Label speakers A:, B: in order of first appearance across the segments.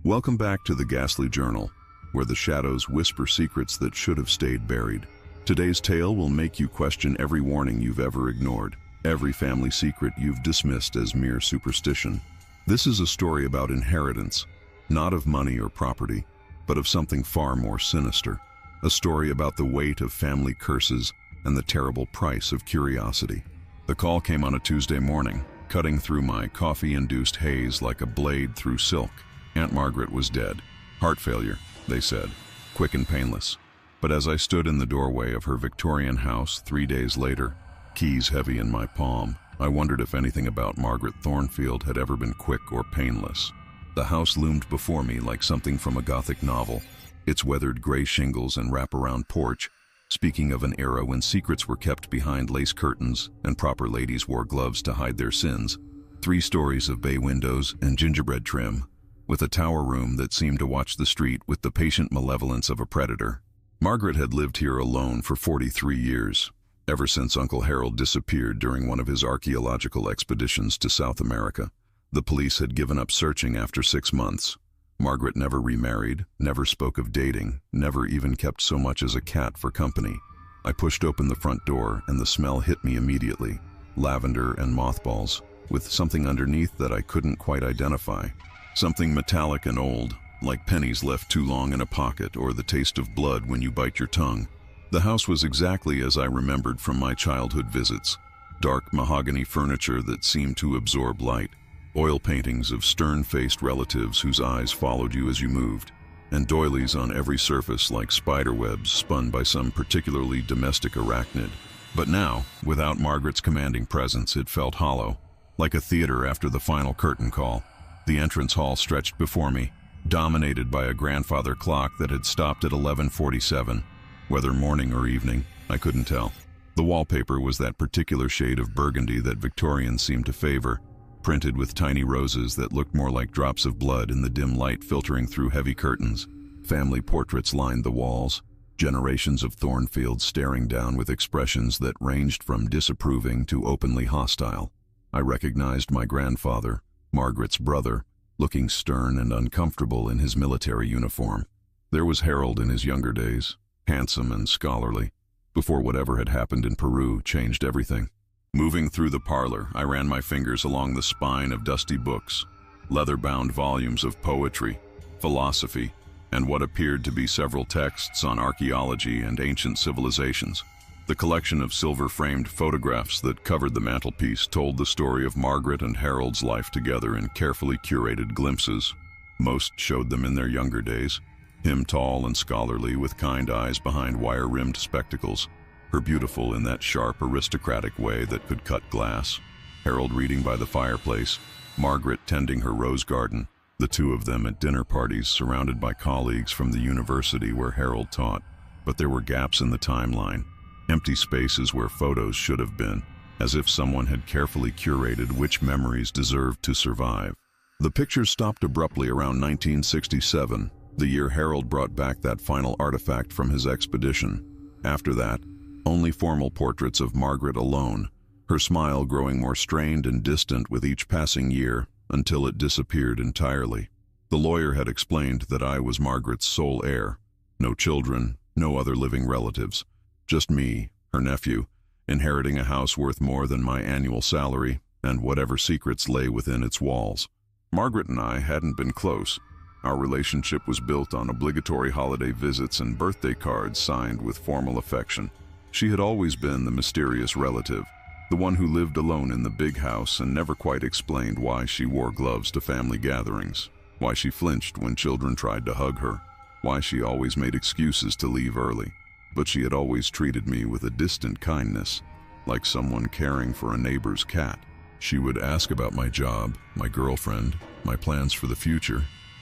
A: Welcome back to the Ghastly Journal, where the shadows whisper secrets that should have stayed buried. Today's tale will make you question every warning you've ever ignored, every family secret you've dismissed as mere superstition. This is a story about inheritance, not of money or property, but of something far more sinister. A story about the weight of family curses and the terrible price of curiosity. The call came on a Tuesday morning, cutting through my coffee-induced haze like a blade through silk. Aunt Margaret was dead. Heart failure, they said, quick and painless. But as I stood in the doorway of her Victorian house 3 days later, keys heavy in my palm, I wondered if anything about Margaret Thornfield had ever been quick or painless. The house loomed before me like something from a Gothic novel, its weathered gray shingles and wraparound porch, speaking of an era when secrets were kept behind lace curtains and proper ladies wore gloves to hide their sins. 3 stories of bay windows and gingerbread trim, with a tower room that seemed to watch the street with the patient malevolence of a predator. Margaret had lived here alone for 43 years, ever since Uncle Harold disappeared during one of his archaeological expeditions to South America. The police had given up searching after 6 months. Margaret never remarried, never spoke of dating, never even kept so much as a cat for company. I pushed open the front door and the smell hit me immediately. Lavender and mothballs, with something underneath that I couldn't quite identify. Something metallic and old, like pennies left too long in a pocket or the taste of blood when you bite your tongue. The house was exactly as I remembered from my childhood visits. Dark mahogany furniture that seemed to absorb light, oil paintings of stern-faced relatives whose eyes followed you as you moved, and doilies on every surface like spiderwebs spun by some particularly domestic arachnid. But now, without Margaret's commanding presence, it felt hollow, like a theater after the final curtain call. The entrance hall stretched before me, dominated by a grandfather clock that had stopped at 11:47. Whether morning or evening, I couldn't tell. The wallpaper was that particular shade of burgundy that Victorians seemed to favor, printed with tiny roses that looked more like drops of blood in the dim light filtering through heavy curtains. Family portraits lined the walls, generations of Thornfields staring down with expressions that ranged from disapproving to openly hostile. I recognized my grandfather, Margaret's brother, looking stern and uncomfortable in his military uniform. There was Harold in his younger days, handsome and scholarly, before whatever had happened in Peru changed everything. Moving through the parlor, I ran my fingers along the spine of dusty books, leather-bound volumes of poetry, philosophy, and what appeared to be several texts on archaeology and ancient civilizations. The collection of silver-framed photographs that covered the mantelpiece told the story of Margaret and Harold's life together in carefully curated glimpses. Most showed them in their younger days, him tall and scholarly with kind eyes behind wire-rimmed spectacles, her beautiful in that sharp aristocratic way that could cut glass. Harold reading by the fireplace, Margaret tending her rose garden, the two of them at dinner parties surrounded by colleagues from the university where Harold taught. But there were gaps in the timeline. Empty spaces where photos should have been, as if someone had carefully curated which memories deserved to survive. The pictures stopped abruptly around 1967, the year Harold brought back that final artifact from his expedition. After that, only formal portraits of Margaret alone, her smile growing more strained and distant with each passing year until it disappeared entirely. The lawyer had explained that I was Margaret's sole heir. No children, no other living relatives. Just me, her nephew, inheriting a house worth more than my annual salary and whatever secrets lay within its walls. Margaret and I hadn't been close. Our relationship was built on obligatory holiday visits and birthday cards signed with formal affection. She had always been the mysterious relative, the one who lived alone in the big house and never quite explained why she wore gloves to family gatherings, why she flinched when children tried to hug her, why she always made excuses to leave early. But she had always treated me with a distant kindness, like someone caring for a neighbor's cat. She would ask about my job, my girlfriend, my plans for the future,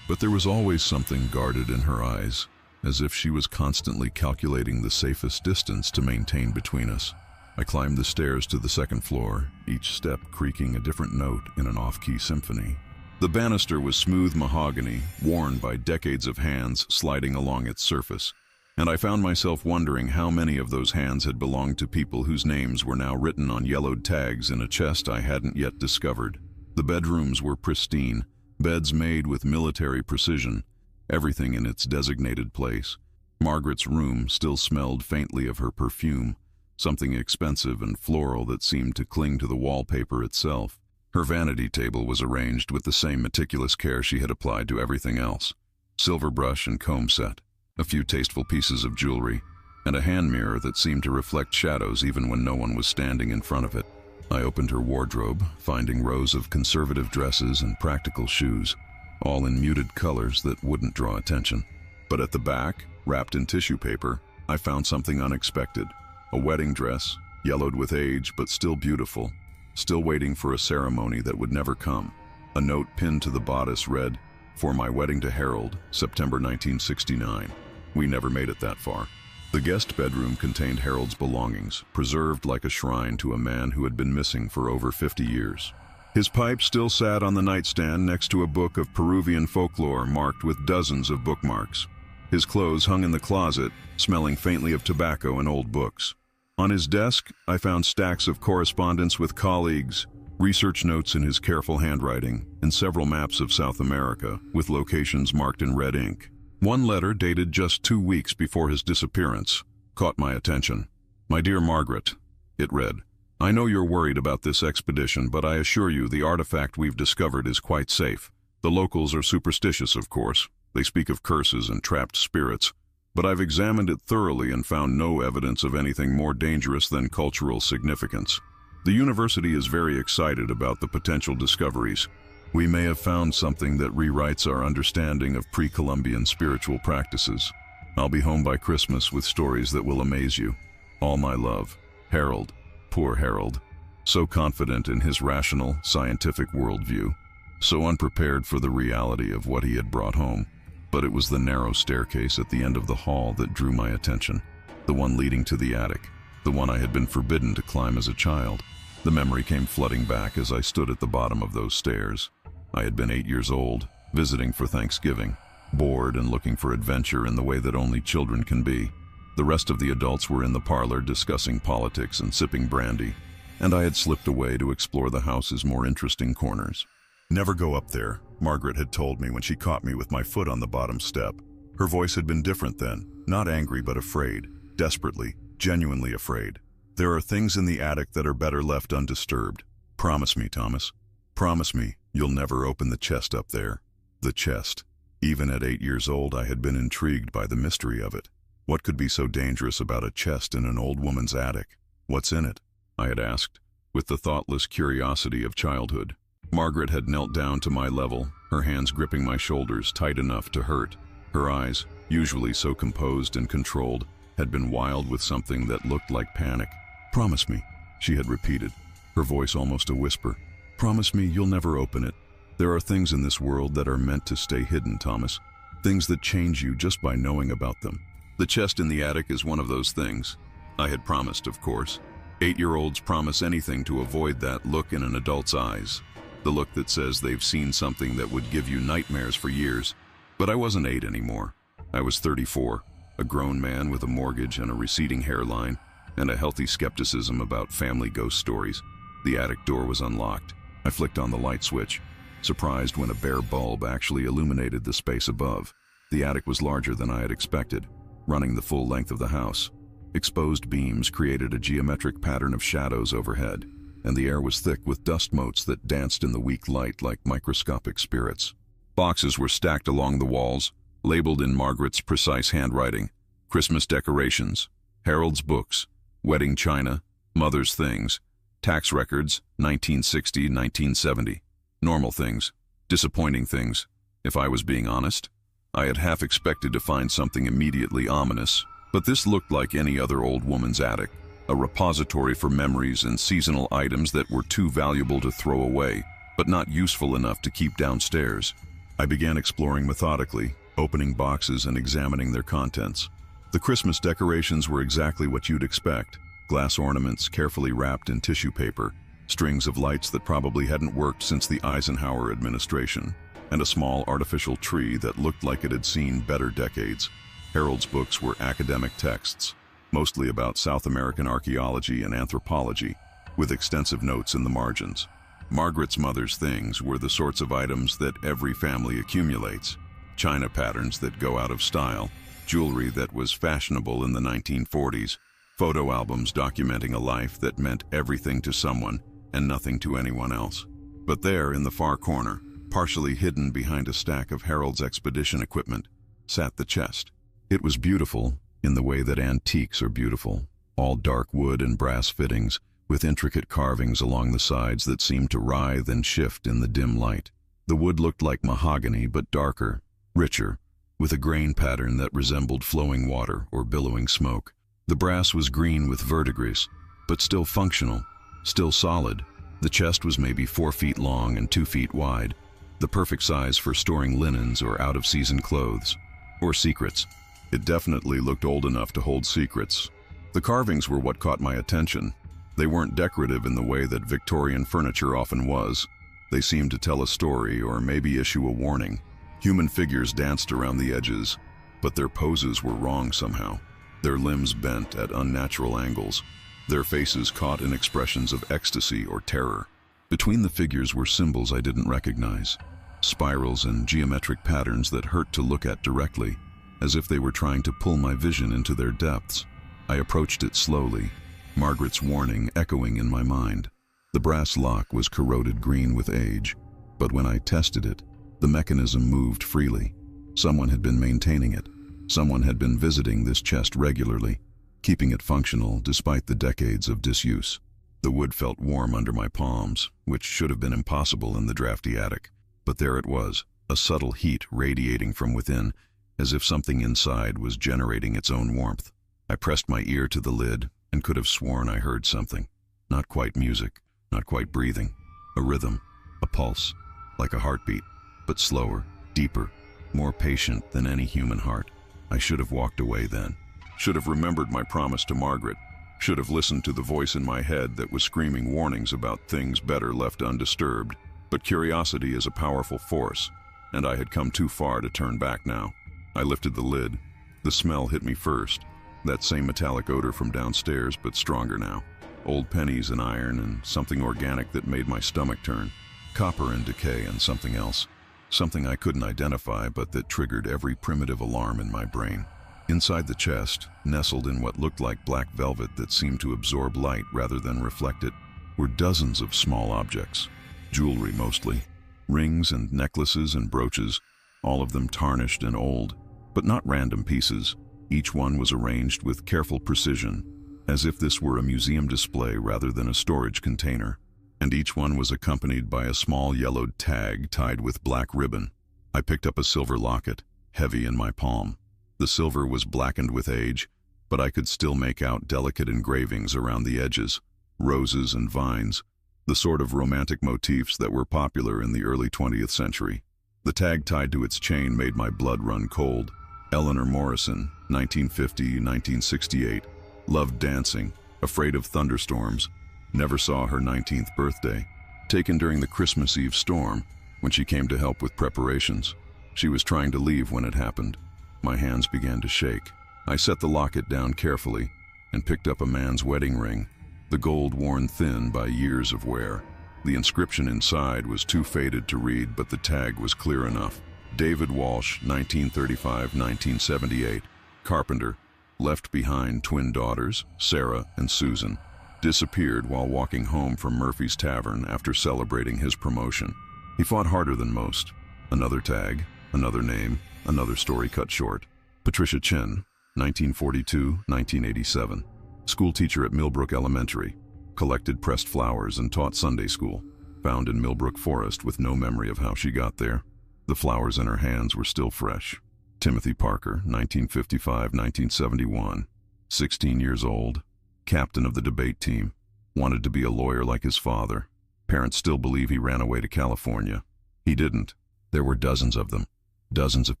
A: but there was always something guarded in her eyes, as if she was constantly calculating the safest distance to maintain between us. I climbed the stairs to the second floor, each step creaking a different note in an off-key symphony. The banister was smooth mahogany, worn by decades of hands sliding along its surface, and I found myself wondering how many of those hands had belonged to people whose names were now written on yellowed tags in a chest I hadn't yet discovered. The bedrooms were pristine, Beds made with military precision, everything in its designated place. Margaret's room still smelled faintly of her perfume, something expensive and floral that seemed to cling to the wallpaper itself. Her vanity table was arranged with the same meticulous care she had applied to everything else. Silver brush and comb set, a few tasteful pieces of jewelry, and a hand mirror that seemed to reflect shadows even when no one was standing in front of it. I opened her wardrobe, finding rows of conservative dresses and practical shoes, all in muted colors that wouldn't draw attention. But at the back, wrapped in tissue paper, I found something unexpected. A wedding dress, yellowed with age but still beautiful, still waiting for a ceremony that would never come. A note pinned to the bodice read, "For my wedding to Harold, September 1969. We never made it that far." The guest bedroom contained Harold's belongings, preserved like a shrine to a man who had been missing for over 50 years. His pipe still sat on the nightstand next to a book of Peruvian folklore marked with dozens of bookmarks. His clothes hung in the closet, smelling faintly of tobacco and old books. On his desk, I found stacks of correspondence with colleagues, research notes in his careful handwriting, and several maps of South America, with locations marked in red ink. One letter, dated just 2 weeks before his disappearance, caught my attention. "My dear Margaret," it read, "I know you're worried about this expedition, but I assure you the artifact we've discovered is quite safe. The locals are superstitious, of course. They speak of curses and trapped spirits, but I've examined it thoroughly and found no evidence of anything more dangerous than cultural significance. The university is very excited about the potential discoveries. We may have found something that rewrites our understanding of pre-Columbian spiritual practices. I'll be home by Christmas with stories that will amaze you. All my love, Harold." Poor Harold. So confident in his rational, scientific worldview. So unprepared for the reality of what he had brought home. But it was the narrow staircase at the end of the hall that drew my attention. The one leading to the attic. The one I had been forbidden to climb as a child. The memory came flooding back as I stood at the bottom of those stairs. I had been 8 years old, visiting for Thanksgiving, bored and looking for adventure in the way that only children can be. The rest of the adults were in the parlor discussing politics and sipping brandy, and I had slipped away to explore the house's more interesting corners. "Never go up there," Margaret had told me when she caught me with my foot on the bottom step. Her voice had been different then, not angry but afraid, desperately, genuinely afraid. "There are things in the attic that are better left undisturbed. Promise me, Thomas. Promise me you'll never open the chest up there." The chest. Even at 8 years old, I had been intrigued by the mystery of it. What could be so dangerous about a chest in an old woman's attic? "What's in it?" I had asked, with the thoughtless curiosity of childhood. Margaret had knelt down to my level, her hands gripping my shoulders tight enough to hurt. Her eyes, usually so composed and controlled, had been wild with something that looked like panic. "Promise me," she had repeated, her voice almost a whisper. "Promise me you'll never open it. There are things in this world that are meant to stay hidden, Thomas. Things that change you just by knowing about them. The chest in the attic is one of those things." I had promised, of course. 8-year-olds promise anything to avoid that look in an adult's eyes. The look that says they've seen something that would give you nightmares for years. But I wasn't 8 anymore. I was 34, a grown man with a mortgage and a receding hairline, and a healthy skepticism about family ghost stories. The attic door was unlocked. I flicked on the light switch, surprised when a bare bulb actually illuminated the space above. The attic was larger than I had expected, running the full length of the house. Exposed beams created a geometric pattern of shadows overhead, and the air was thick with dust motes that danced in the weak light like microscopic spirits. Boxes were stacked along the walls, labeled in Margaret's precise handwriting. Christmas decorations, Harold's books, wedding china, mother's things, tax records, 1960, 1970. Normal things, disappointing things, if I was being honest. I had half expected to find something immediately ominous, but this looked like any other old woman's attic, a repository for memories and seasonal items that were too valuable to throw away, but not useful enough to keep downstairs. I began exploring methodically, opening boxes and examining their contents. The Christmas decorations were exactly what you'd expect. Glass ornaments carefully wrapped in tissue paper, strings of lights that probably hadn't worked since the Eisenhower administration, and a small artificial tree that looked like it had seen better decades. Harold's books were academic texts, mostly about South American archaeology and anthropology, with extensive notes in the margins. Margaret's mother's things were the sorts of items that every family accumulates. China patterns that go out of style, jewelry that was fashionable in the 1940s, photo albums documenting a life that meant everything to someone and nothing to anyone else. But there, in the far corner, partially hidden behind a stack of Harold's expedition equipment, sat the chest. It was beautiful in the way that antiques are beautiful, all dark wood and brass fittings, with intricate carvings along the sides that seemed to writhe and shift in the dim light. The wood looked like mahogany, but darker, richer, with a grain pattern that resembled flowing water or billowing smoke. The brass was green with verdigris, but still functional, still solid. The chest was maybe 4 feet long and 2 feet wide, the perfect size for storing linens or out-of-season clothes, or secrets. It definitely looked old enough to hold secrets. The carvings were what caught my attention. They weren't decorative in the way that Victorian furniture often was. They seemed to tell a story or maybe issue a warning. Human figures danced around the edges, but their poses were wrong somehow. Their limbs bent at unnatural angles, their faces caught in expressions of ecstasy or terror. Between the figures were symbols I didn't recognize, spirals and geometric patterns that hurt to look at directly, as if they were trying to pull my vision into their depths. I approached it slowly, Margaret's warning echoing in my mind. The brass lock was corroded green with age, but when I tested it, the mechanism moved freely. Someone had been maintaining it. Someone had been visiting this chest regularly, keeping it functional despite the decades of disuse. The wood felt warm under my palms, which should have been impossible in the drafty attic. But there it was, a subtle heat radiating from within, as if something inside was generating its own warmth. I pressed my ear to the lid and could have sworn I heard something. Not quite music, not quite breathing. A rhythm, a pulse, like a heartbeat, but slower, deeper, more patient than any human heart. I should have walked away then. Should have remembered my promise to Margaret. Should have listened to the voice in my head that was screaming warnings about things better left undisturbed. But curiosity is a powerful force, and I had come too far to turn back now. I lifted the lid. The smell hit me first. That same metallic odor from downstairs, but stronger now. Old pennies and iron and something organic that made my stomach turn. Copper and decay and something else. Something I couldn't identify, but that triggered every primitive alarm in my brain. Inside the chest, nestled in what looked like black velvet that seemed to absorb light rather than reflect it, were dozens of small objects. Jewelry mostly. Rings and necklaces and brooches, all of them tarnished and old, but not random pieces. Each one was arranged with careful precision, as if this were a museum display rather than a storage container. And each one was accompanied by a small yellowed tag tied with black ribbon. I picked up a silver locket, heavy in my palm. The silver was blackened with age, but I could still make out delicate engravings around the edges, roses and vines, the sort of romantic motifs that were popular in the early 20th century. The tag tied to its chain made my blood run cold. Eleanor Morrison, 1950-1968, loved dancing, afraid of thunderstorms, never saw her 19th birthday, taken during the Christmas Eve storm when she came to help with preparations. She was trying to leave when it happened. My hands began to shake. I set the locket down carefully and picked up a man's wedding ring, the gold worn thin by years of wear. The inscription inside was too faded to read, but the tag was clear enough. David Walsh, 1935-1978, carpenter, left behind twin daughters, Sarah and Susan. Disappeared while walking home from Murphy's Tavern after celebrating his promotion. He fought harder than most. Another tag, another name, another story cut short. Patricia Chin, 1942-1987, schoolteacher at Millbrook Elementary, collected pressed flowers and taught Sunday school, found in Millbrook Forest with no memory of how she got there. The flowers in her hands were still fresh. Timothy Parker, 1955-1971, 16 years old, captain of the debate team, wanted to be a lawyer like his father. Parents still believe he ran away to California. He didn't. There were dozens of them, dozens of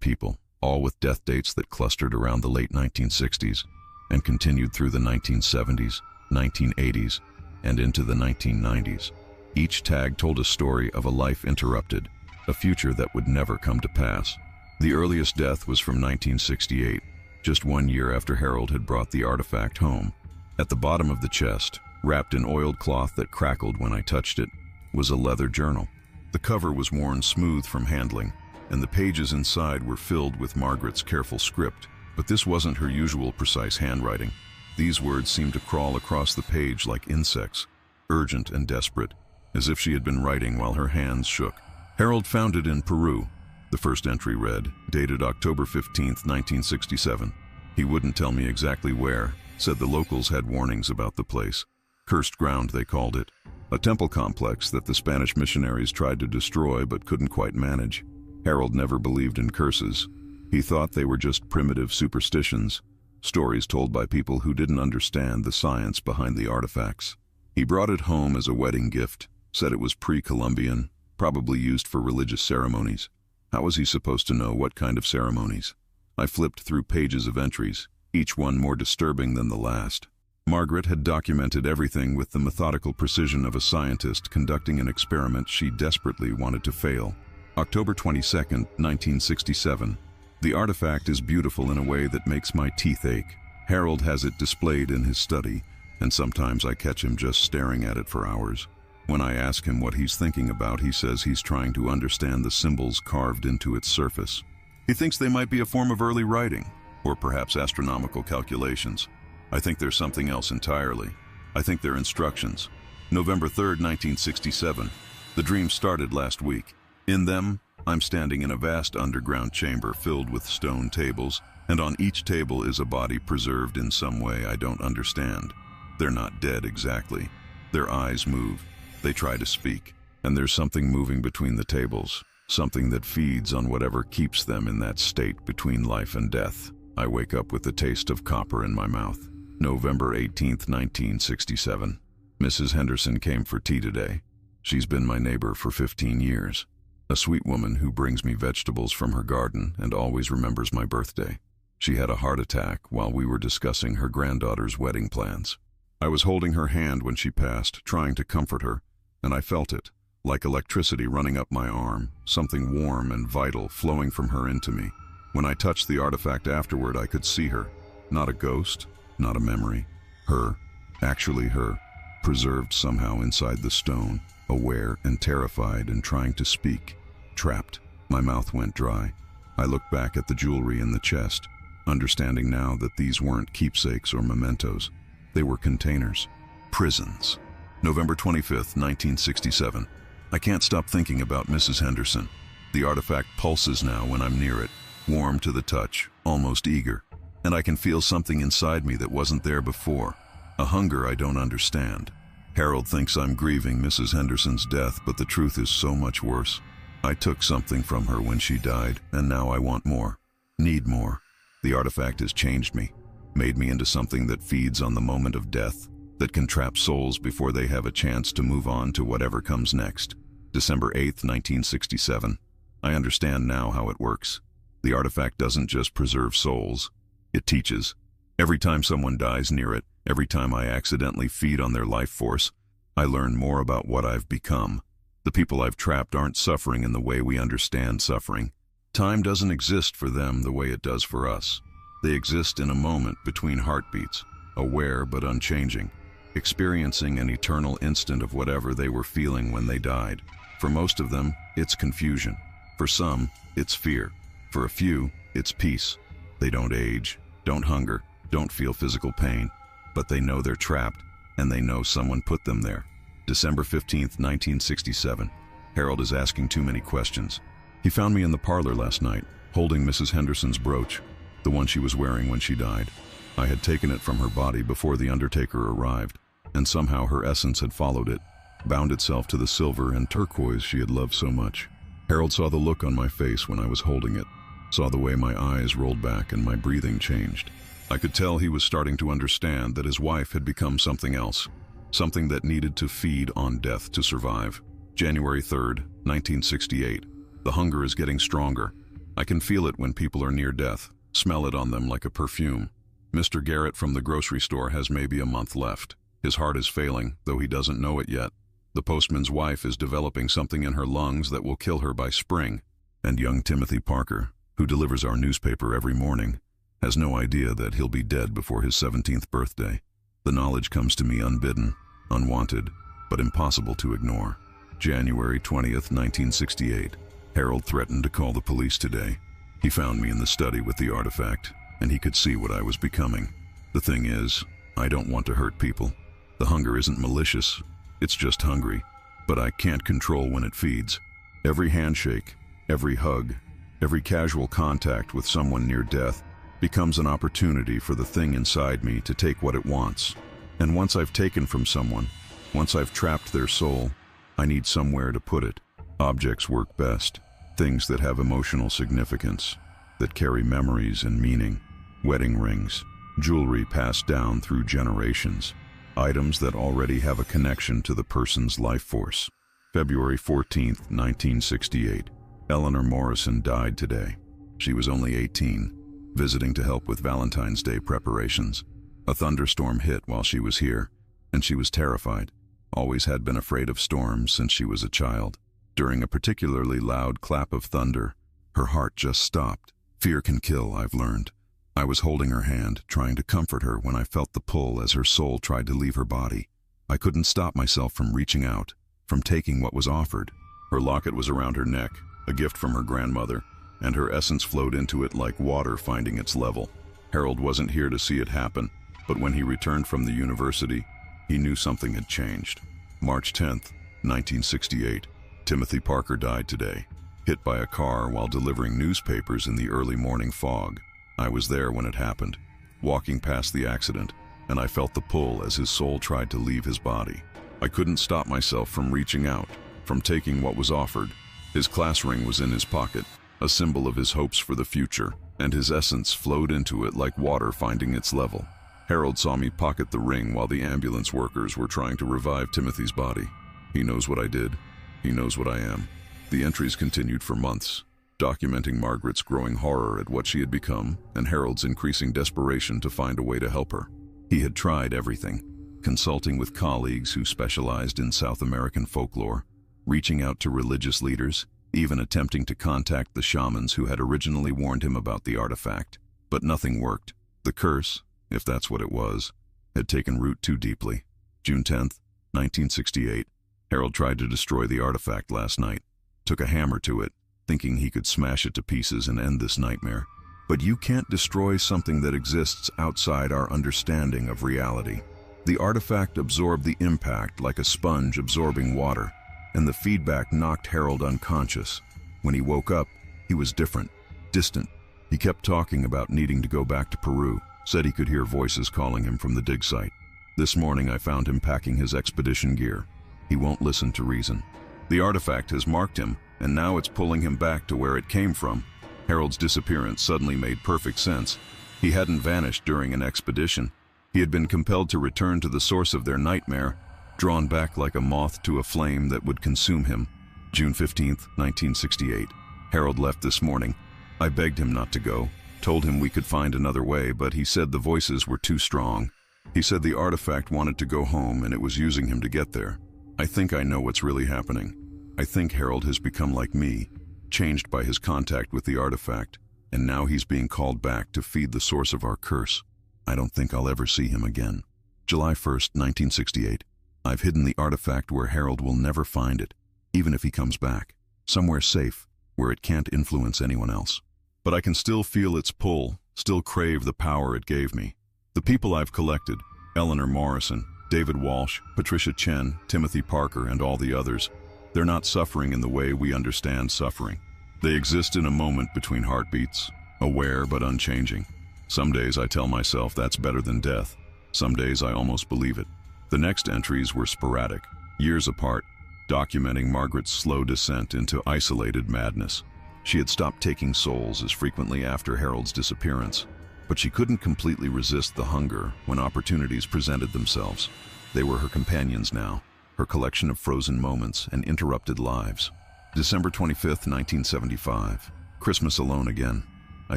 A: people, all with death dates that clustered around the late 1960s and continued through the 1970s, 1980s, and into the 1990s. Each tag told a story of a life interrupted, a future that would never come to pass. The earliest death was from 1968, just 1 year after Harold had brought the artifact home. At the bottom of the chest, wrapped in oiled cloth that crackled when I touched it, was a leather journal. The cover was worn smooth from handling, and the pages inside were filled with Margaret's careful script. But this wasn't her usual precise handwriting. These words seemed to crawl across the page like insects, urgent and desperate, as if she had been writing while her hands shook. Harold found it in Peru. The first entry read, dated October 15th, 1967. He wouldn't tell me exactly where, said the locals had warnings about the place. Cursed ground, they called it. A temple complex that the Spanish missionaries tried to destroy but couldn't quite manage. Harold never believed in curses. He thought they were just primitive superstitions, stories told by people who didn't understand the science behind the artifacts. He brought it home as a wedding gift, said it was pre-Columbian, probably used for religious ceremonies. How was he supposed to know what kind of ceremonies? I flipped through pages of entries, each one more disturbing than the last. Margaret had documented everything with the methodical precision of a scientist conducting an experiment she desperately wanted to fail. October 22nd, 1967. The artifact is beautiful in a way that makes my teeth ache. Harold has it displayed in his study, and sometimes I catch him just staring at it for hours. When I ask him what he's thinking about, he says he's trying to understand the symbols carved into its surface. He thinks they might be a form of early writing, or perhaps astronomical calculations. I think they're something else entirely. I think they're instructions. November 3rd, 1967. The dream started last week. In them, I'm standing in a vast underground chamber filled with stone tables, and on each table is a body preserved in some way I don't understand. They're not dead exactly. Their eyes move. They try to speak, and there's something moving between the tables, something that feeds on whatever keeps them in that state between life and death. I wake up with the taste of copper in my mouth. November 18th, 1967. Mrs. Henderson came for tea today. She's been my neighbor for 15 years. A sweet woman who brings me vegetables from her garden and always remembers my birthday. She had a heart attack while we were discussing her granddaughter's wedding plans. I was holding her hand when she passed, trying to comfort her, and I felt it, like electricity running up my arm, something warm and vital flowing from her into me. When I touched the artifact afterward, I could see her. Not a ghost, not a memory. Her, actually her, preserved somehow inside the stone, aware and terrified and trying to speak. Trapped. My mouth went dry. I looked back at the jewelry in the chest, understanding now that these weren't keepsakes or mementos. They were containers. Prisons. November 25th, 1967. I can't stop thinking about Mrs. Henderson. The artifact pulses now when I'm near it, warm to the touch, almost eager. And I can feel something inside me that wasn't there before, a hunger I don't understand. Harold thinks I'm grieving Mrs. Henderson's death, but the truth is so much worse. I took something from her when she died, and now I want more, need more. The artifact has changed me, made me into something that feeds on the moment of death, that can trap souls before they have a chance to move on to whatever comes next. December 8th, 1967. I understand now how it works. The artifact doesn't just preserve souls, it teaches. Every time someone dies near it, every time I accidentally feed on their life force, I learn more about what I've become. The people I've trapped aren't suffering in the way we understand suffering. Time doesn't exist for them the way it does for us. They exist in a moment between heartbeats, aware but unchanging, experiencing an eternal instant of whatever they were feeling when they died. For most of them, it's confusion. For some, it's fear. For a few, it's peace. They don't age, don't hunger, don't feel physical pain, but they know they're trapped, and they know someone put them there. December 15th, 1967. Harold is asking too many questions. He found me in the parlor last night, holding Mrs. Henderson's brooch, the one she was wearing when she died. I had taken it from her body before the undertaker arrived, and somehow her essence had followed it, bound itself to the silver and turquoise she had loved so much. Harold saw the look on my face when I was holding it, saw the way my eyes rolled back and my breathing changed. I could tell he was starting to understand that his wife had become something else, something that needed to feed on death to survive. January 3rd, 1968. The hunger is getting stronger. I can feel it when people are near death, smell it on them like a perfume. Mr. Garrett from the grocery store has maybe a month left. His heart is failing, though he doesn't know it yet. The postman's wife is developing something in her lungs that will kill her by spring. And young Timothy Parker, who delivers our newspaper every morning, has no idea that he'll be dead before his 17th birthday. The knowledge comes to me unbidden, unwanted, but impossible to ignore. January 20th, 1968. Harold threatened to call the police today. He found me in the study with the artifact, and he could see what I was becoming. The thing is, I don't want to hurt people. The hunger isn't malicious, it's just hungry. But I can't control when it feeds. Every handshake, every hug, every casual contact with someone near death becomes an opportunity for the thing inside me to take what it wants. And once I've taken from someone, once I've trapped their soul, I need somewhere to put it. Objects work best. Things that have emotional significance, that carry memories and meaning. Wedding rings, jewelry passed down through generations. Items that already have a connection to the person's life force. February 14th, 1968. Eleanor Morrison died today. She was only 18, visiting to help with Valentine's Day preparations. A thunderstorm hit while she was here, and she was terrified. Always had been afraid of storms since she was a child. During a particularly loud clap of thunder, her heart just stopped. Fear can kill, I've learned. I was holding her hand, trying to comfort her when I felt the pull as her soul tried to leave her body. I couldn't stop myself from reaching out, from taking what was offered. Her locket was around her neck, a gift from her grandmother, and her essence flowed into it like water finding its level. Harold wasn't here to see it happen, but when he returned from the university, he knew something had changed. March 10th, 1968. Timothy Parker died today, hit by a car while delivering newspapers in the early morning fog. I was there when it happened, walking past the accident, and I felt the pull as his soul tried to leave his body. I couldn't stop myself from reaching out, from taking what was offered. His class ring was in his pocket, a symbol of his hopes for the future, and his essence flowed into it like water finding its level. Harold saw me pocket the ring while the ambulance workers were trying to revive Timothy's body. He knows what I did. He knows what I am. The entries continued for months, documenting Margaret's growing horror at what she had become and Harold's increasing desperation to find a way to help her. He had tried everything, consulting with colleagues who specialized in South American folklore, reaching out to religious leaders, even attempting to contact the shamans who had originally warned him about the artifact. But nothing worked. The curse, if that's what it was, had taken root too deeply. June 10th, 1968. Harold tried to destroy the artifact last night. Took a hammer to it, thinking he could smash it to pieces and end this nightmare. But you can't destroy something that exists outside our understanding of reality. The artifact absorbed the impact like a sponge absorbing water, and the feedback knocked Harold unconscious. When he woke up, he was different, distant. He kept talking about needing to go back to Peru, said he could hear voices calling him from the dig site. This morning I found him packing his expedition gear. He won't listen to reason. The artifact has marked him, and now it's pulling him back to where it came from. Harold's disappearance suddenly made perfect sense. He hadn't vanished during an expedition. He had been compelled to return to the source of their nightmare, drawn back like a moth to a flame that would consume him. June 15th, 1968. Harold left this morning. I begged him not to go, told him we could find another way, but he said the voices were too strong. He said the artifact wanted to go home and it was using him to get there. I think I know what's really happening. I think Harold has become like me, changed by his contact with the artifact, and now he's being called back to feed the source of our curse. I don't think I'll ever see him again. July 1st, 1968. I've hidden the artifact where Harold will never find it, even if he comes back. Somewhere safe, where it can't influence anyone else. But I can still feel its pull, still crave the power it gave me. The people I've collected, Eleanor Morrison, David Walsh, Patricia Chen, Timothy Parker, and all the others, they're not suffering in the way we understand suffering. They exist in a moment between heartbeats, aware but unchanging. Some days I tell myself that's better than death. Some days I almost believe it. The next entries were sporadic, years apart, documenting Margaret's slow descent into isolated madness. She had stopped taking souls as frequently after Harold's disappearance, but she couldn't completely resist the hunger when opportunities presented themselves. They were her companions now, her collection of frozen moments and interrupted lives. December 25th, 1975. Christmas alone again. I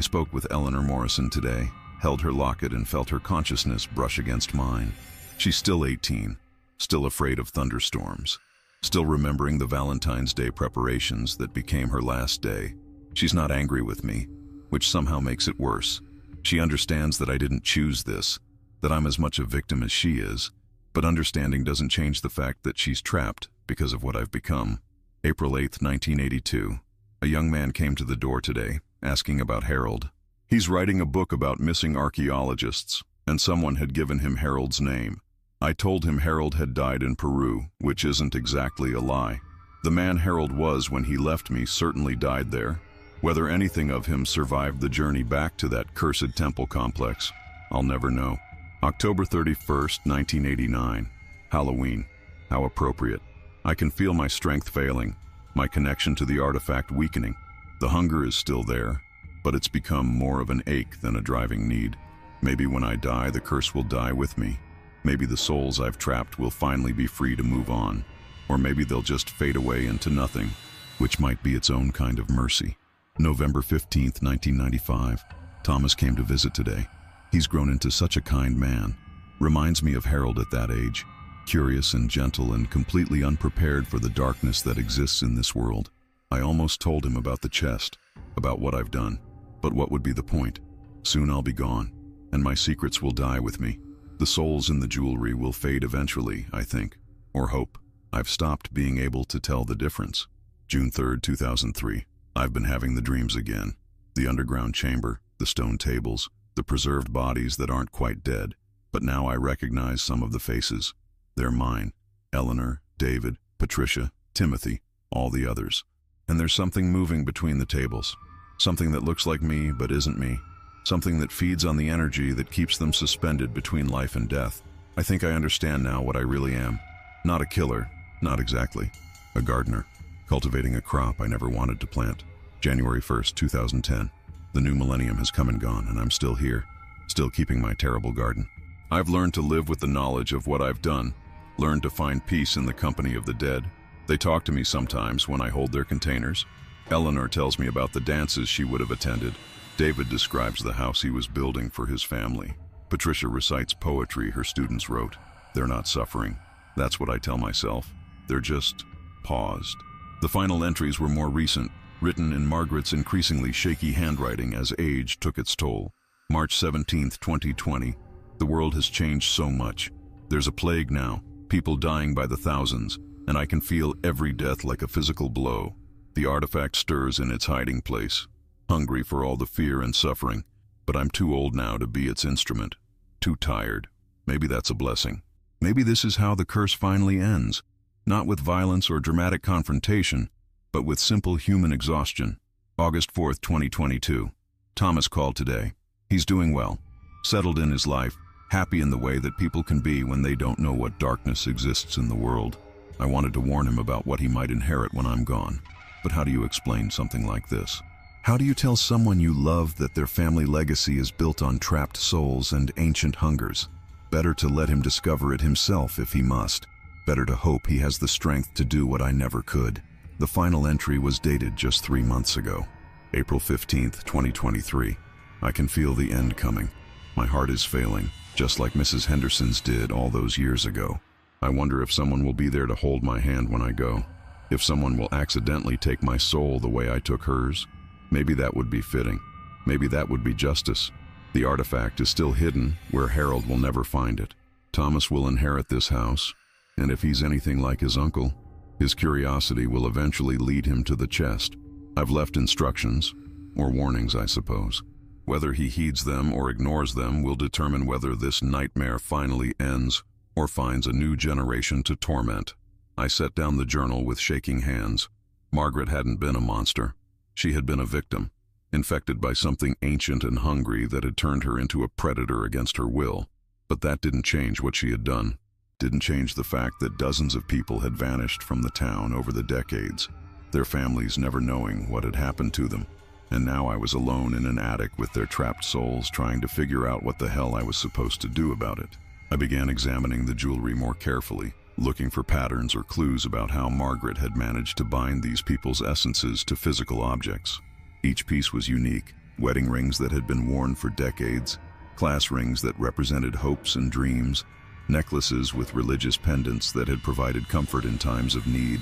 A: spoke with Eleanor Morrison today, held her locket and felt her consciousness brush against mine. She's still 18, still afraid of thunderstorms, still remembering the Valentine's Day preparations that became her last day. She's not angry with me, which somehow makes it worse. She understands that I didn't choose this, that I'm as much a victim as she is, but understanding doesn't change the fact that she's trapped, because of what I've become. April 8, 1982. A young man came to the door today, asking about Harold. He's writing a book about missing archaeologists, and someone had given him Harold's name. I told him Harold had died in Peru, which isn't exactly a lie. The man Harold was when he left me certainly died there. Whether anything of him survived the journey back to that cursed temple complex, I'll never know. October 31st, 1989. Halloween. How appropriate. I can feel my strength failing, my connection to the artifact weakening. The hunger is still there, but it's become more of an ache than a driving need. Maybe when I die, the curse will die with me. Maybe the souls I've trapped will finally be free to move on. Or maybe they'll just fade away into nothing, which might be its own kind of mercy. November 15th, 1995. Thomas came to visit today. He's grown into such a kind man. Reminds me of Harold at that age. Curious and gentle and completely unprepared for the darkness that exists in this world. I almost told him about the chest, about what I've done. But what would be the point? Soon I'll be gone, and my secrets will die with me. The souls in the jewelry will fade eventually, I think, or hope. I've stopped being able to tell the difference. June 3rd, 2003. I've been having the dreams again. The underground chamber, the stone tables, the preserved bodies that aren't quite dead. But now I recognize some of the faces. They're mine. Eleanor, David, Patricia, Timothy, all the others. And there's something moving between the tables. Something that looks like me but isn't me. Something that feeds on the energy that keeps them suspended between life and death. I think I understand now what I really am. Not a killer, not exactly. A gardener, cultivating a crop I never wanted to plant. January 1st, 2010. The new millennium has come and gone, and I'm still here, still keeping my terrible garden. I've learned to live with the knowledge of what I've done, learned to find peace in the company of the dead. They talk to me sometimes when I hold their containers. Eleanor tells me about the dances she would have attended. David describes the house he was building for his family. Patricia recites poetry her students wrote. They're not suffering. That's what I tell myself. They're just paused. The final entries were more recent, written in Margaret's increasingly shaky handwriting as age took its toll. March 17th, 2020. The world has changed so much. There's a plague now, people dying by the thousands, and I can feel every death like a physical blow. The artifact stirs in its hiding place, hungry for all the fear and suffering, but I'm too old now to be its instrument. Too tired. Maybe that's a blessing. Maybe this is how the curse finally ends, not with violence or dramatic confrontation, but with simple human exhaustion. August 4th, 2022. Thomas called today. He's doing well, settled in his life, happy in the way that people can be when they don't know what darkness exists in the world. I wanted to warn him about what he might inherit when I'm gone. But how do you explain something like this? How do you tell someone you love that their family legacy is built on trapped souls and ancient hungers? Better to let him discover it himself if he must. Better to hope he has the strength to do what I never could. The final entry was dated just 3 months ago. April 15th, 2023. I can feel the end coming. My heart is failing, just like Mrs. Henderson's did all those years ago. I wonder if someone will be there to hold my hand when I go. If someone will accidentally take my soul the way I took hers. Maybe that would be fitting. Maybe that would be justice. The artifact is still hidden where Harold will never find it. Thomas will inherit this house, and if he's anything like his uncle, his curiosity will eventually lead him to the chest. I've left instructions, or warnings, I suppose. Whether he heeds them or ignores them will determine whether this nightmare finally ends or finds a new generation to torment. I set down the journal with shaking hands. Margaret hadn't been a monster. She had been a victim, infected by something ancient and hungry that had turned her into a predator against her will. But that didn't change what she had done. Didn't change the fact that dozens of people had vanished from the town over the decades, their families never knowing what had happened to them. And now I was alone in an attic with their trapped souls trying to figure out what the hell I was supposed to do about it. I began examining the jewelry more carefully, looking for patterns or clues about how Margaret had managed to bind these people's essences to physical objects. Each piece was unique, wedding rings that had been worn for decades, class rings that represented hopes and dreams, necklaces with religious pendants that had provided comfort in times of need,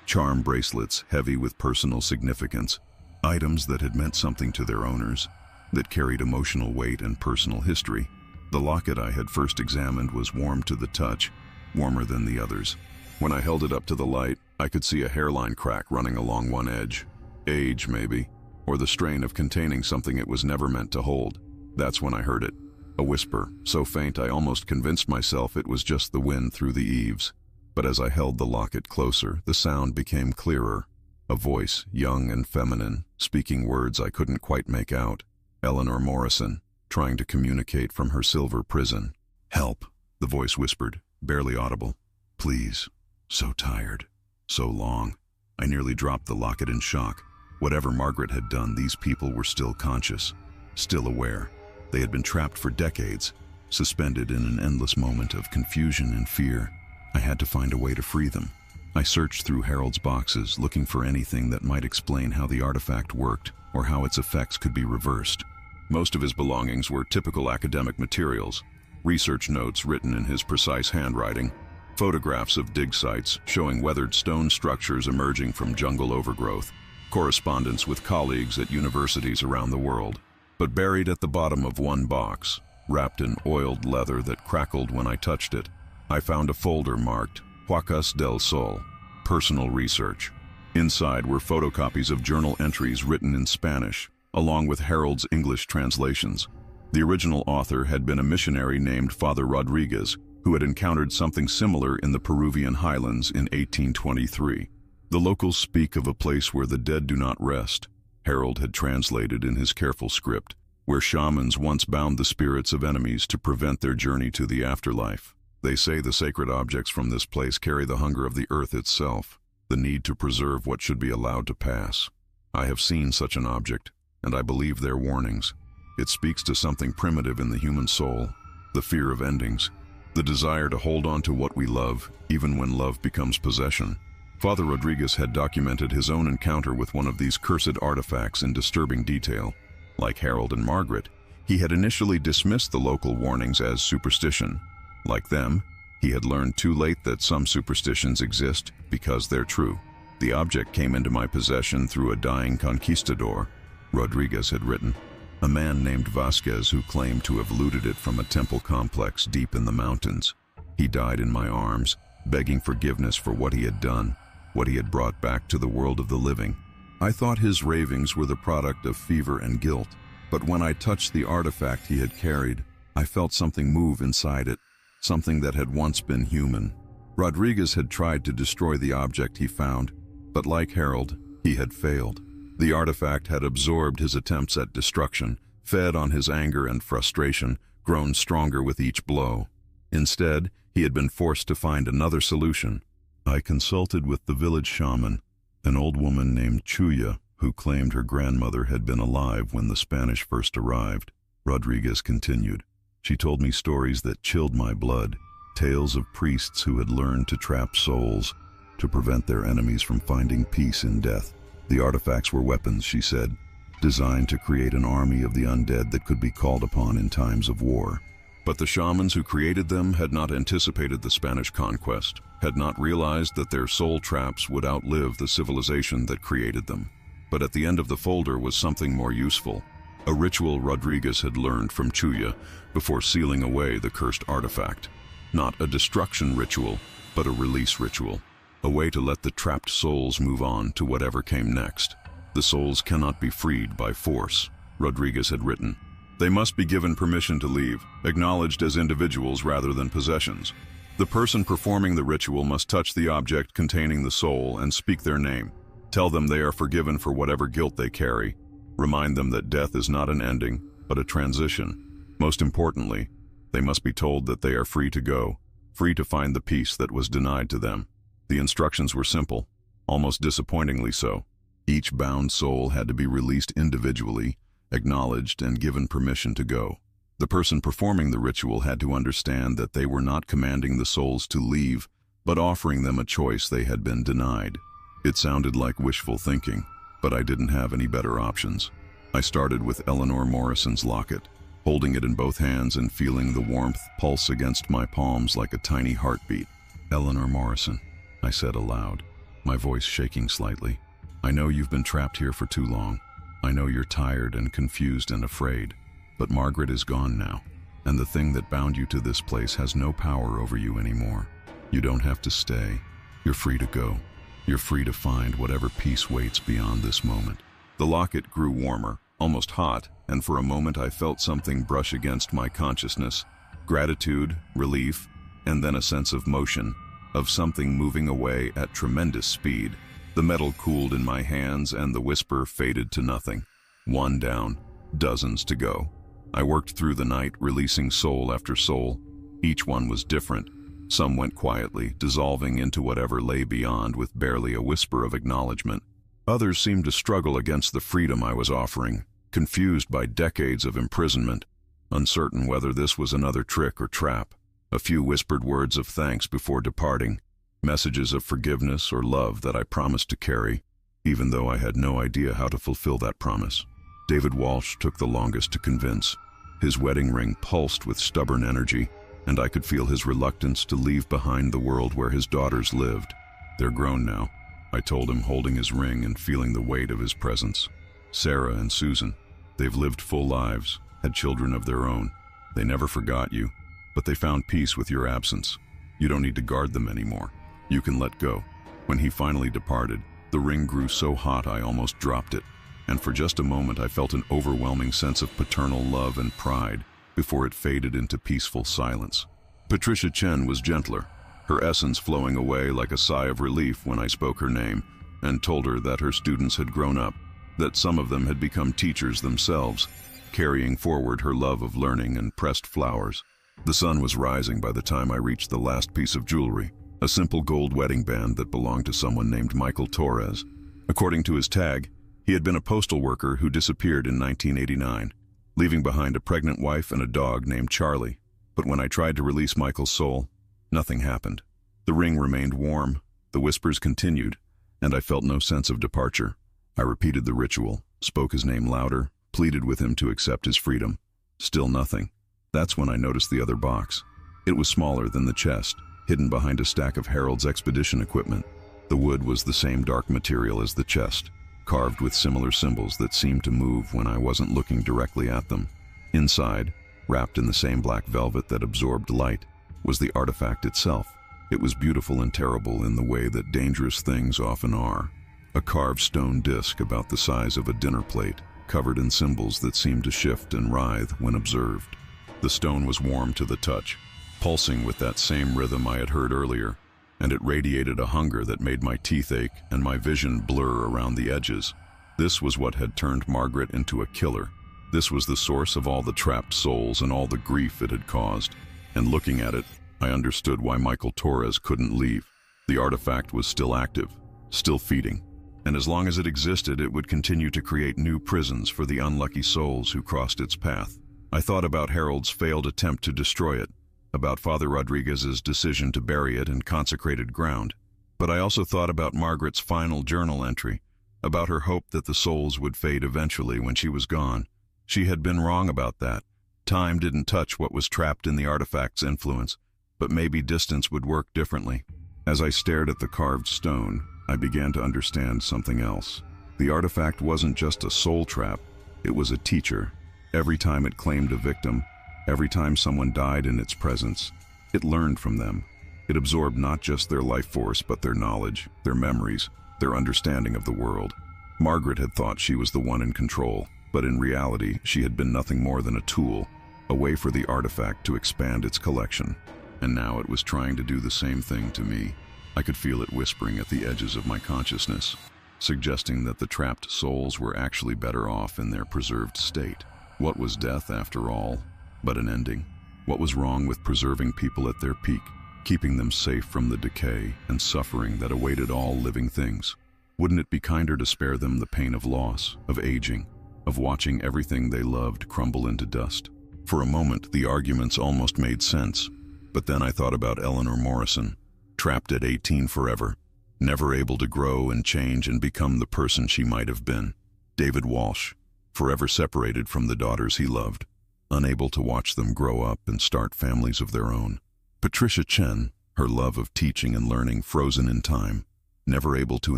A: charm bracelets heavy with personal significance, items that had meant something to their owners, that carried emotional weight and personal history. The locket I had first examined was warm to the touch, warmer than the others. When I held it up to the light, I could see a hairline crack running along one edge. Age, maybe, or the strain of containing something it was never meant to hold. That's when I heard it. A whisper, so faint I almost convinced myself it was just the wind through the eaves. But as I held the locket closer, the sound became clearer. A voice, young and feminine, speaking words I couldn't quite make out. Eleanor Morrison, trying to communicate from her silver prison. "Help," the voice whispered, barely audible. "Please. So tired. So long." I nearly dropped the locket in shock. Whatever Margaret had done, these people were still conscious, still aware. They had been trapped for decades, suspended in an endless moment of confusion and fear. I had to find a way to free them. I searched through Harold's boxes, looking for anything that might explain how the artifact worked or how its effects could be reversed. Most of his belongings were typical academic materials, research notes written in his precise handwriting, photographs of dig sites showing weathered stone structures emerging from jungle overgrowth, correspondence with colleagues at universities around the world. But buried at the bottom of one box, wrapped in oiled leather that crackled when I touched it, I found a folder marked Huacas del Sol, Personal Research. Inside were photocopies of journal entries written in Spanish, along with Harold's English translations. The original author had been a missionary named Father Rodriguez, who had encountered something similar in the Peruvian highlands in 1823. The locals speak of a place where the dead do not rest, Harold had translated in his careful script, where shamans once bound the spirits of enemies to prevent their journey to the afterlife. They say the sacred objects from this place carry the hunger of the earth itself, the need to preserve what should be allowed to pass. I have seen such an object, and I believe their warnings. It speaks to something primitive in the human soul, the fear of endings, the desire to hold on to what we love, even when love becomes possession. Father Rodriguez had documented his own encounter with one of these cursed artifacts in disturbing detail. Like Harold and Margaret, he had initially dismissed the local warnings as superstition. Like them, he had learned too late that some superstitions exist because they're true. The object came into my possession through a dying conquistador, Rodriguez had written, a man named Vasquez who claimed to have looted it from a temple complex deep in the mountains. He died in my arms, begging forgiveness for what he had done, what he had brought back to the world of the living. I thought his ravings were the product of fever and guilt, but when I touched the artifact he had carried, I felt something move inside it, something that had once been human. Rodriguez had tried to destroy the object he found, but like Harold, he had failed. The artifact had absorbed his attempts at destruction, fed on his anger and frustration, grown stronger with each blow. Instead, he had been forced to find another solution. I consulted with the village shaman, an old woman named Chuya, who claimed her grandmother had been alive when the Spanish first arrived. Rodriguez continued. She told me stories that chilled my blood, tales of priests who had learned to trap souls, to prevent their enemies from finding peace in death. The artifacts were weapons, she said, designed to create an army of the undead that could be called upon in times of war. But the shamans who created them had not anticipated the Spanish conquest, had not realized that their soul traps would outlive the civilization that created them. But at the end of the folder was something more useful, a ritual Rodriguez had learned from Chuya before sealing away the cursed artifact. Not a destruction ritual, but a release ritual, a way to let the trapped souls move on to whatever came next. The souls cannot be freed by force, Rodriguez had written. They must be given permission to leave, acknowledged as individuals rather than possessions. The person performing the ritual must touch the object containing the soul and speak their name. Tell them they are forgiven for whatever guilt they carry. Remind them that death is not an ending, but a transition. Most importantly, they must be told that they are free to go, free to find the peace that was denied to them. The instructions were simple, almost disappointingly so. Each bound soul had to be released individually, acknowledged and given permission to go. The person performing the ritual had to understand that they were not commanding the souls to leave, but offering them a choice they had been denied. It sounded like wishful thinking, but I didn't have any better options. I started with Eleanor Morrison's locket, holding it in both hands and feeling the warmth pulse against my palms like a tiny heartbeat. "Eleanor Morrison," I said aloud, my voice shaking slightly. "I know you've been trapped here for too long. I know you're tired and confused and afraid, but Margaret is gone now, and the thing that bound you to this place has no power over you anymore. You don't have to stay. You're free to go. You're free to find whatever peace waits beyond this moment. The locket grew warmer, almost hot, and for a moment I felt something brush against my consciousness. Gratitude, relief, and then a sense of motion, of something moving away at tremendous speed. The metal cooled in my hands and the whisper faded to nothing. One down, dozens to go. I worked through the night, releasing soul after soul. Each one was different. Some went quietly, dissolving into whatever lay beyond with barely a whisper of acknowledgement. Others seemed to struggle against the freedom I was offering, confused by decades of imprisonment, uncertain whether this was another trick or trap. A few whispered words of thanks before departing, messages of forgiveness or love that I promised to carry, even though I had no idea how to fulfill that promise. David Walsh took the longest to convince. His wedding ring pulsed with stubborn energy, and I could feel his reluctance to leave behind the world where his daughters lived. They're grown now, I told him, holding his ring and feeling the weight of his presence. Sarah and Susan, they've lived full lives, had children of their own. They never forgot you, but they found peace with your absence. You don't need to guard them anymore. You can let go. When he finally departed, the ring grew so hot I almost dropped it, and for just a moment I felt an overwhelming sense of paternal love and pride before it faded into peaceful silence. Patricia Chen was gentler, her essence flowing away like a sigh of relief when I spoke her name and told her that her students had grown up, that some of them had become teachers themselves, carrying forward her love of learning and pressed flowers. The sun was rising by the time I reached the last piece of jewelry, a simple gold wedding band that belonged to someone named Michael Torres. According to his tag, he had been a postal worker who disappeared in 1989. Leaving behind a pregnant wife and a dog named Charlie. But when I tried to release Michael's soul, nothing happened. The ring remained warm, the whispers continued, and I felt no sense of departure. I repeated the ritual, spoke his name louder, pleaded with him to accept his freedom. Still nothing. That's when I noticed the other box. It was smaller than the chest, hidden behind a stack of Harold's expedition equipment. The wood was the same dark material as the chest, carved with similar symbols that seemed to move when I wasn't looking directly at them. Inside, wrapped in the same black velvet that absorbed light, was the artifact itself. It was beautiful and terrible in the way that dangerous things often are. A carved stone disc about the size of a dinner plate, covered in symbols that seemed to shift and writhe when observed. The stone was warm to the touch, pulsing with that same rhythm I had heard earlier, and it radiated a hunger that made my teeth ache and my vision blur around the edges. This was what had turned Margaret into a killer. This was the source of all the trapped souls and all the grief it had caused. And looking at it, I understood why Michael Torres couldn't leave. The artifact was still active, still feeding, and as long as it existed, it would continue to create new prisons for the unlucky souls who crossed its path. I thought about Harold's failed attempt to destroy it, about Father Rodriguez's decision to bury it in consecrated ground. But I also thought about Margaret's final journal entry, about her hope that the souls would fade eventually when she was gone. She had been wrong about that. Time didn't touch what was trapped in the artifact's influence, but maybe distance would work differently. As I stared at the carved stone, I began to understand something else. The artifact wasn't just a soul trap, it was a teacher. Every time it claimed a victim, every time someone died in its presence, it learned from them. It absorbed not just their life force, but their knowledge, their memories, their understanding of the world. Margaret had thought she was the one in control, but in reality, she had been nothing more than a tool, a way for the artifact to expand its collection. And now it was trying to do the same thing to me. I could feel it whispering at the edges of my consciousness, suggesting that the trapped souls were actually better off in their preserved state. What was death, after all, but an ending? What was wrong with preserving people at their peak, keeping them safe from the decay and suffering that awaited all living things? Wouldn't it be kinder to spare them the pain of loss, of aging, of watching everything they loved crumble into dust? For a moment, the arguments almost made sense, but then I thought about Eleanor Morrison, trapped at 18 forever, never able to grow and change and become the person she might have been. David Walsh, forever separated from the daughters he loved, unable to watch them grow up and start families of their own. Patricia Chen, her love of teaching and learning frozen in time, never able to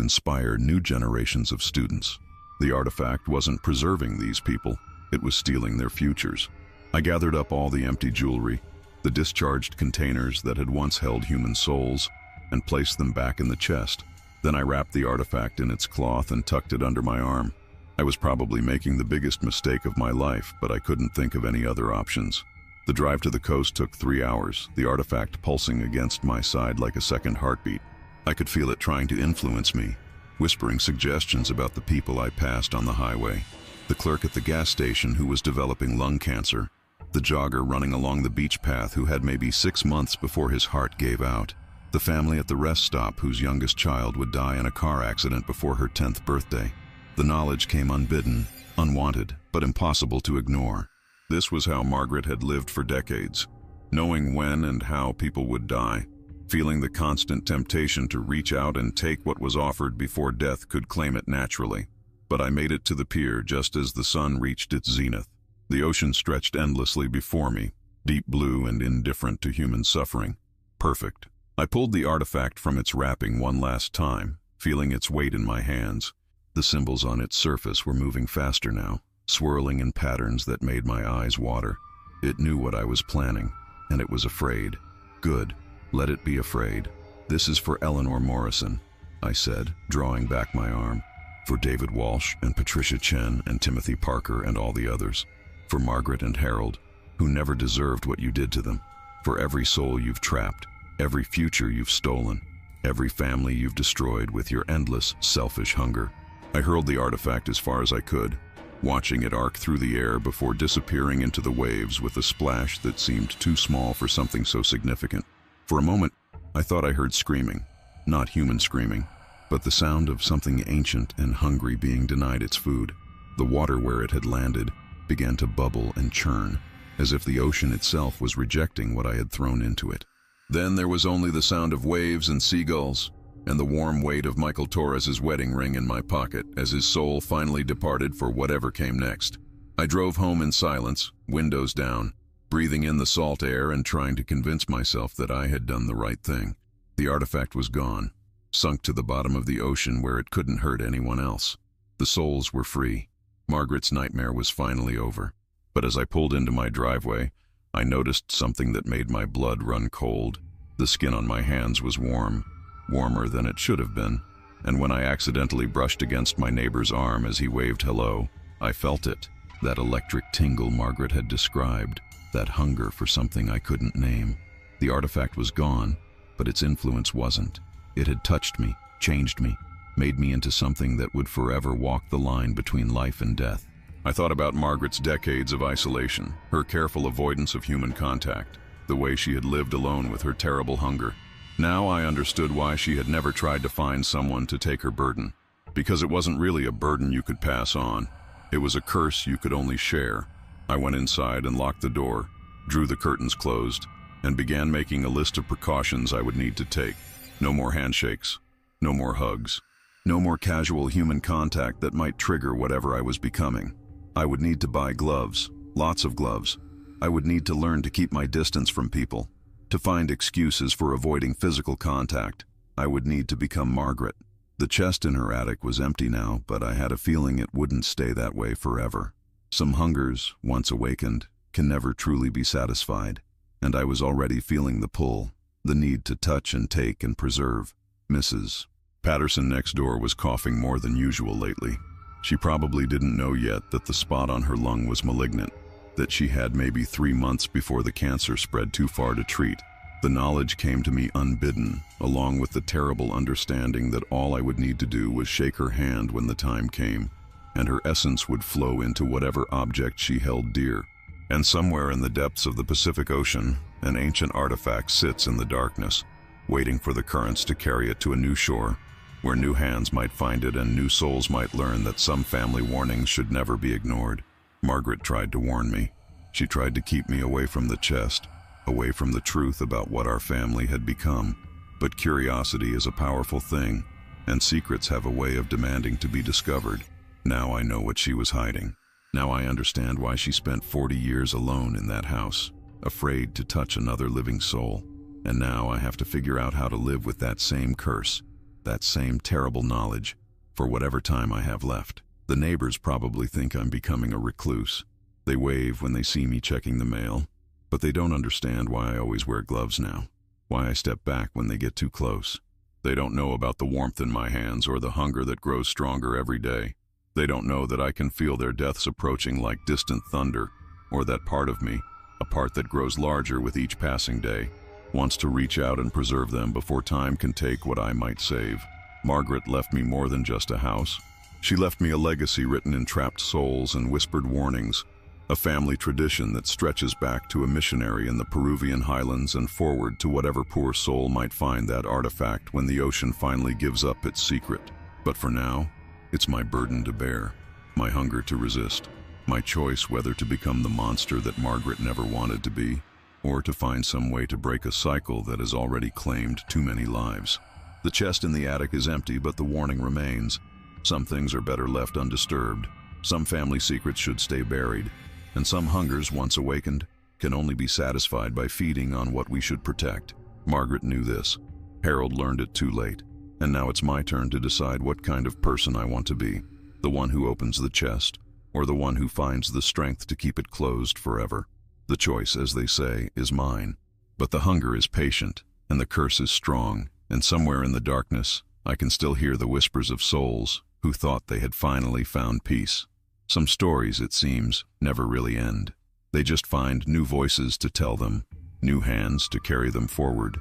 A: inspire new generations of students. The artifact wasn't preserving these people, it was stealing their futures. I gathered up all the empty jewelry, the discharged containers that had once held human souls, and placed them back in the chest. Then I wrapped the artifact in its cloth and tucked it under my arm. I was probably making the biggest mistake of my life, but I couldn't think of any other options. The drive to the coast took 3 hours, the artifact pulsing against my side like a second heartbeat. I could feel it trying to influence me, whispering suggestions about the people I passed on the highway. The clerk at the gas station who was developing lung cancer, the jogger running along the beach path who had maybe 6 months before his heart gave out, the family at the rest stop whose youngest child would die in a car accident before her 10th birthday. The knowledge came unbidden, unwanted, but impossible to ignore. This was how Margaret had lived for decades, knowing when and how people would die, feeling the constant temptation to reach out and take what was offered before death could claim it naturally. But I made it to the pier just as the sun reached its zenith. The ocean stretched endlessly before me, deep blue and indifferent to human suffering. Perfect. I pulled the artifact from its wrapping one last time, feeling its weight in my hands. The symbols on its surface were moving faster now, swirling in patterns that made my eyes water. It knew what I was planning, and it was afraid. Good. Let it be afraid. This is for Eleanor Morrison, I said, drawing back my arm. For David Walsh and Patricia Chen and Timothy Parker and all the others. For Margaret and Harold, who never deserved what you did to them. For every soul you've trapped, every future you've stolen, every family you've destroyed with your endless, selfish hunger. I hurled the artifact as far as I could, watching it arc through the air before disappearing into the waves with a splash that seemed too small for something so significant. For a moment, I thought I heard screaming. Not human screaming, but the sound of something ancient and hungry being denied its food. The water where it had landed began to bubble and churn, as if the ocean itself was rejecting what I had thrown into it. Then there was only the sound of waves and seagulls, and the warm weight of Michael Torres's wedding ring in my pocket as his soul finally departed for whatever came next. I drove home in silence, windows down, breathing in the salt air and trying to convince myself that I had done the right thing. The artifact was gone, sunk to the bottom of the ocean where it couldn't hurt anyone else. The souls were free. Margaret's nightmare was finally over. But as I pulled into my driveway, I noticed something that made my blood run cold. The skin on my hands was warm, warmer than it should have been, and when I accidentally brushed against my neighbor's arm as he waved hello, I felt it, that electric tingle Margaret had described, that hunger for something I couldn't name. The artifact was gone, but its influence wasn't. It had touched me, changed me, made me into something that would forever walk the line between life and death. I thought about Margaret's decades of isolation, her careful avoidance of human contact, the way she had lived alone with her terrible hunger. Now I understood why she had never tried to find someone to take her burden. Because it wasn't really a burden you could pass on. It was a curse you could only share. I went inside and locked the door, drew the curtains closed, and began making a list of precautions I would need to take. No more handshakes, no more hugs, no more casual human contact that might trigger whatever I was becoming. I would need to buy gloves, lots of gloves. I would need to learn to keep my distance from people, to find excuses for avoiding physical contact. I would need to become Margaret. The chest in her attic was empty now, but I had a feeling it wouldn't stay that way forever. Some hungers, once awakened, can never truly be satisfied, and I was already feeling the pull, the need to touch and take and preserve. Mrs. Patterson next door was coughing more than usual lately. She probably didn't know yet that the spot on her lung was malignant, that she had maybe 3 months before the cancer spread too far to treat. The knowledge came to me unbidden, along with the terrible understanding that all I would need to do was shake her hand when the time came, and her essence would flow into whatever object she held dear. And somewhere in the depths of the Pacific Ocean, an ancient artifact sits in the darkness, waiting for the currents to carry it to a new shore, where new hands might find it and new souls might learn that some family warnings should never be ignored. Margaret tried to warn me. She tried to keep me away from the chest, away from the truth about what our family had become. But curiosity is a powerful thing, and secrets have a way of demanding to be discovered. Now I know what she was hiding. Now I understand why she spent 40 years alone in that house, afraid to touch another living soul. And now I have to figure out how to live with that same curse, that same terrible knowledge, for whatever time I have left. The neighbors probably think I'm becoming a recluse. They wave when they see me checking the mail, but they don't understand why I always wear gloves now. why I step back when they get too close. They don't know about the warmth in my hands or the hunger that grows stronger every day. They don't know that I can feel their deaths approaching like distant thunder, or that part of me, a part that grows larger with each passing day, wants to reach out and preserve them before time can take what I might save. Margaret left me more than just a house. She left me a legacy written in trapped souls and whispered warnings, a family tradition that stretches back to a missionary in the Peruvian highlands and forward to whatever poor soul might find that artifact when the ocean finally gives up its secret. But for now, it's my burden to bear, my hunger to resist, my choice whether to become the monster that Margaret never wanted to be, or to find some way to break a cycle that has already claimed too many lives. The chest in the attic is empty, but the warning remains. Some things are better left undisturbed. Some family secrets should stay buried. And some hungers, once awakened, can only be satisfied by feeding on what we should protect. Margaret knew this. Harold learned it too late. And now it's my turn to decide what kind of person I want to be. The one who opens the chest, or the one who finds the strength to keep it closed forever. The choice, as they say, is mine. But the hunger is patient, and the curse is strong, and somewhere in the darkness, I can still hear the whispers of souls who thought they had finally found peace. Some stories, it seems, never really end. They just find new voices to tell them, new hands to carry them forward,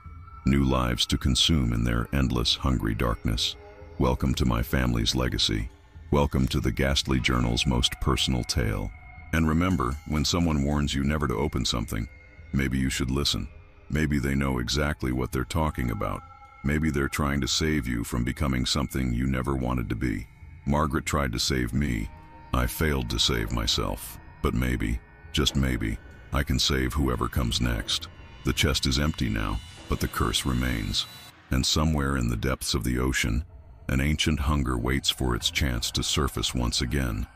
A: new lives to consume in their endless, hungry darkness. Welcome to my family's legacy. Welcome to the Ghastly Journal's most personal tale. And remember, when someone warns you never to open something, maybe you should listen. Maybe they know exactly what they're talking about. Maybe they're trying to save you from becoming something you never wanted to be. Margaret tried to save me. I failed to save myself. But maybe, just maybe, I can save whoever comes next. The chest is empty now, but the curse remains. And somewhere in the depths of the ocean, an ancient hunger waits for its chance to surface once again.